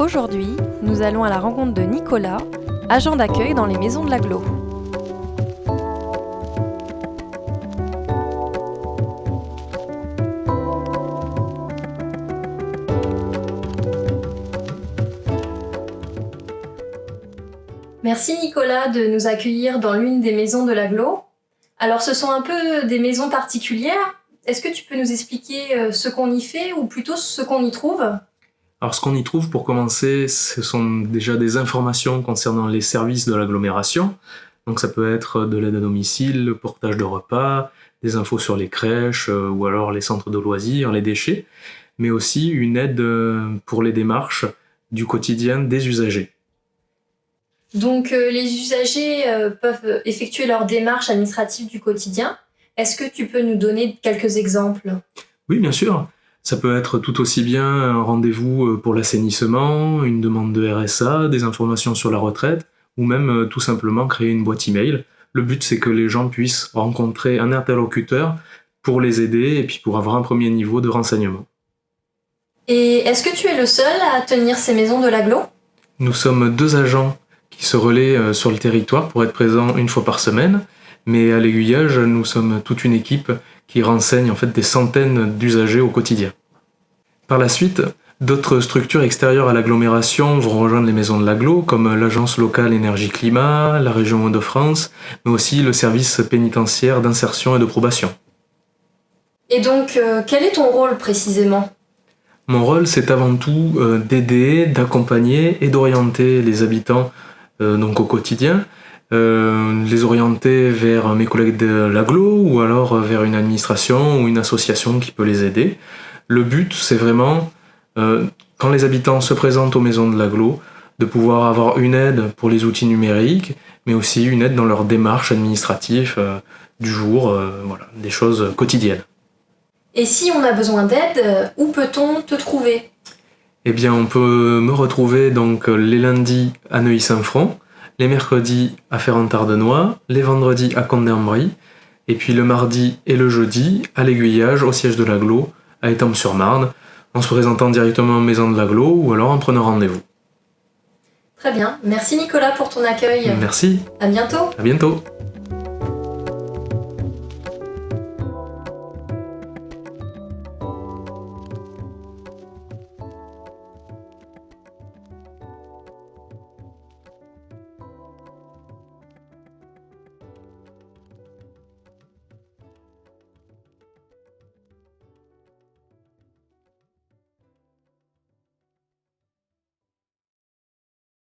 Aujourd'hui, nous allons à la rencontre de Nicolas, agent d'accueil dans les maisons de l'agglo. Merci Nicolas de nous accueillir dans l'une des maisons de l'agglo. Alors ce sont un peu des maisons particulières. Est-ce que tu peux nous expliquer ce qu'on y fait ou plutôt ce qu'on y trouve ? Alors ce qu'on y trouve pour commencer, ce sont déjà des informations concernant les services de l'agglomération. Donc ça peut être de l'aide à domicile, le portage de repas, des infos sur les crèches ou alors les centres de loisirs, les déchets, mais aussi une aide pour les démarches du quotidien des usagers. Donc les usagers peuvent effectuer leurs démarches administratives du quotidien. Est-ce que tu peux nous donner quelques exemples ? Oui, bien sûr. Ça peut être tout aussi bien un rendez-vous pour l'assainissement, une demande de RSA, des informations sur la retraite, ou même tout simplement créer une boîte email. Le but, c'est que les gens puissent rencontrer un interlocuteur pour les aider et puis pour avoir un premier niveau de renseignement. Et est-ce que tu es le seul à tenir ces maisons de l'agglo ? Nous sommes 2 agents qui se relaient sur le territoire pour être présents une fois par semaine, mais à l'aiguillage, nous sommes toute une équipe qui renseigne en fait des centaines d'usagers au quotidien. Par la suite, d'autres structures extérieures à l'agglomération vont rejoindre les maisons de l'agglo, comme l'agence locale énergie-climat, la région Hauts-de-France, mais aussi le service pénitentiaire d'insertion et de probation. Et donc, quel est ton rôle précisément ? Mon rôle, c'est avant tout d'aider, d'accompagner et d'orienter les habitants donc au quotidien, les orienter vers mes collègues de l'agglo ou alors vers une administration ou une association qui peut les aider. Le but, c'est vraiment, quand les habitants se présentent aux maisons de l'agglo, de pouvoir avoir une aide pour les outils numériques, mais aussi une aide dans leurs démarches administratives du jour, voilà, des choses quotidiennes. Et si on a besoin d'aide, où peut-on te trouver ? Eh bien, on peut me retrouver donc les lundis à Neuilly-Saint-Front, les mercredis à Ferrand-Tardenois, les vendredis à Condé-en-Brie, et puis le mardi et le jeudi à l'Aiguillage, au siège de l'agglo, à Étampes-sur-Marne, en se présentant directement aux maisons de l'agglo ou alors en prenant rendez-vous. Très bien, merci Nicolas pour ton accueil. Merci, À bientôt. à bientôt.